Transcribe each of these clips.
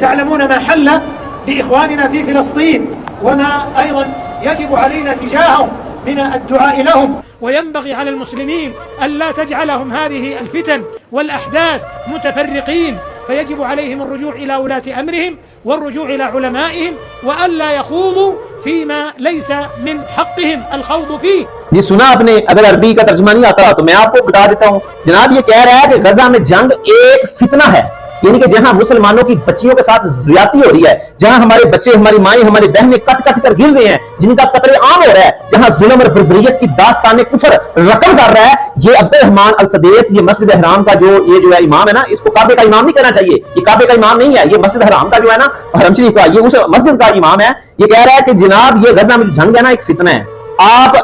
تعلمون ما حل لإخواننا في فلسطين وما أيضا يجب علينا تجاههم من الدعاء لهم، وينبغي على المسلمين ألا تجعلهم هذه الفتن والأحداث متفرقين، فيجب عليهم الرجوع إلى ولاة أمرهم والرجوع إلى علمائهم وألا يخوضوا فيما ليس من حقهم الخوض فيه۔ یہ سنا آپ نے، اگر عربی کا ترجمہ نہیں آتا تو میں آپ کو بتا دیتا ہوں۔ جناب یہ کہہ رہا ہے کہ غزہ میں جنگ ایک فتنہ ہے، یعنی کہ جہاں مسلمانوں کی بچیوں کے ساتھ زیادتی ہو رہی ہے، جہاں ہمارے بچے، ہماری مائیں، ہماری بہنیں کٹ کٹ کر گر رہے ہیں، جن کا قتل عام ہو رہا ہے، جہاں ظلم اور بربریت کی داستان کفر رقم کر رہا ہے، یہ عبدالرحمان السدیس، یہ مسجد حرام کا جو امام ہے نا، اس کو کعبے کا امام نہیں کہنا چاہیے، یہ کعبے کا امام نہیں ہے، یہ مسجد حرام کا جو ہے نا، حرم شریف کا، یہ اس مسجد کا امام ہے۔ یہ کہہ رہا ہے کہ جناب یہ غزہ میں جنگ ہے نا ایک فتنہ ہے۔ آپ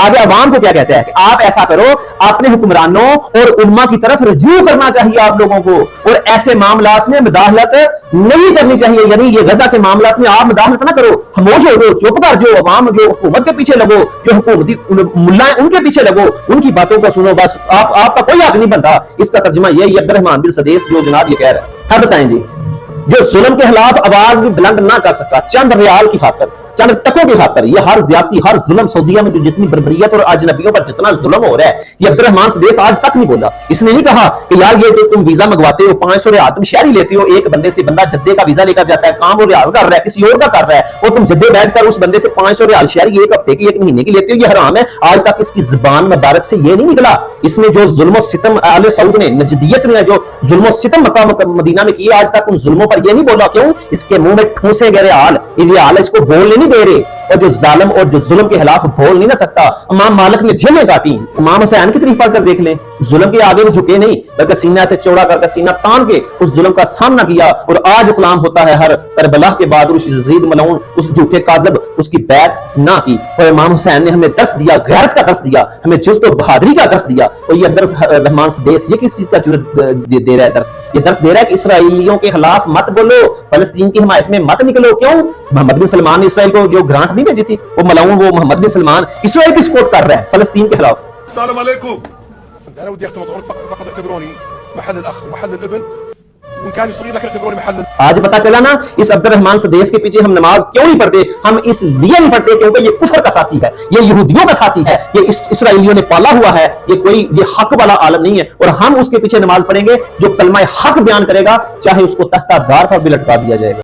آگے عوام کو کیا کہتے ہیں کہ آپ ایسا کرو، اپنے حکمرانوں اور علماء کی طرف رجوع کرنا چاہیے آپ لوگوں کو، اور ایسے معاملات میں مداخلت نہیں کرنی چاہیے، یعنی یہ غزہ کے معاملات میں آپ مداخلت نہ کرو، خاموش ہو جاؤ، چپ کر جو عوام جو حکومت کے پیچھے لگو، جو حکومتی ملا ان کے پیچھے لگو، ان کی باتوں کو سنو، بس آپ کا کوئی حق نہیں بنتا۔ اس کا ترجمہ یہ عبدالرحمان بن سدیس جو جناب یہ کہہ رہا ہے۔ اب بتائیں جی، جو ظلم کے خلاف آواز بھی بلند نہ کر سکتا، چند ریال کی خاطر، چند ٹکوں کی خاطر، یہ ہر زیادتی، ہر ظلم، سعودیہ میں جو جتنی بربریت اور اجنبیوں پر جتنا ظلم ہو رہا ہے، یہ عبدالرحمان سدیس آج تک نہیں بولا۔ اس نے نہیں کہا کہ یار یہ جو تم ویزا منگواتے ہو، 500 ریال تم شہری لیتے ہو، ایک بندے سے بندہ جدے کا ویزا لے کر جاتا ہے، کام وہ ریاض کر رہا ہے، کسی اور کا کر رہا ہے، اور تم جدے بیٹھ کر اس بندے سے 500 ریال شہری ایک ہفتے کی، ایک مہینے کی لیتے ہو، یہ حرام ہے۔ آج تک اس کی زبان مبارک سے یہ نہیں نکلا۔ اس نے جو ظلم و ستم آل سعود نے، نجدیت نے جو ظلم و ستم مکہ مدینہ میں کیے، آج تک ان ظلموں پر یہ نہیں بولا۔ کیوں؟ اس کے منہ میں ٹھوسے گئے حال، یہ حال اس کو بولنے نہیں دے رہے، اور جو ظالم اور جو ظلم کے خلاف بول نہیں نہ سکتا۔ امام مالک نے جھیلیں کاٹی، امام حسین کی طرف پڑھ کر دیکھ لیں، ظلم کے آگے وہ جھکے نہیں، بلکہ سینہ سے چوڑا کر کے سینہ تان کے اس ظلم کا سامنا کیا، اور آج اسلام ہوتا ہے ہر کربلا کے بعد، اور اس یزید ملعون، اس جھوٹے کاذب، اس کی بیعت نہ کی۔ اور امام حسین نے ہمیں درس دیا، غیرت کا درس دیا، ہمیں جلد و بہادری کا درس دیا۔ اور یہ عبدالرحمان سدیس یہ کس چیز کا جرت دے رہا ہے درس؟ یہ درس دے رہا ہے کہ اسرائیلیوں کے خلاف مت بولو، فلسطین کی حمایت میں مت نکلو۔ کیوں؟ محمد بن سلمان نے اسرائیل کو جو گرانٹ نہیں بھیجی تھی، وہ ملعون وہ محمد بن سلمان اسرائیل کی سپورٹ کر رہا ہے فلسطین کے خلاف۔ السلام علیکم، انا ودي اختم فقط اعتبروني محل الاخ محل الابن، ان كان يصير لك اعتبروني محل۔ آج پتا چلا نا اس عبدالرحمان سدیس کے پیچھے ہم نماز کیوں نہیں پڑھتے؟ ہم اس لیے نہیں پڑھتے کیونکہ یہ کفر کا ساتھی ہے، یہ یہودیوں کا ساتھی ہے، یہ اسرائیلیوں نے پالا ہوا ہے، یہ حق والا عالم نہیں ہے، اور ہم اس کے پیچھے نماز پڑھیں گے جو کلمہ حق بیان کرے گا، چاہے اس کو تختہ دار پر بھی لٹکا دیا جائے گا۔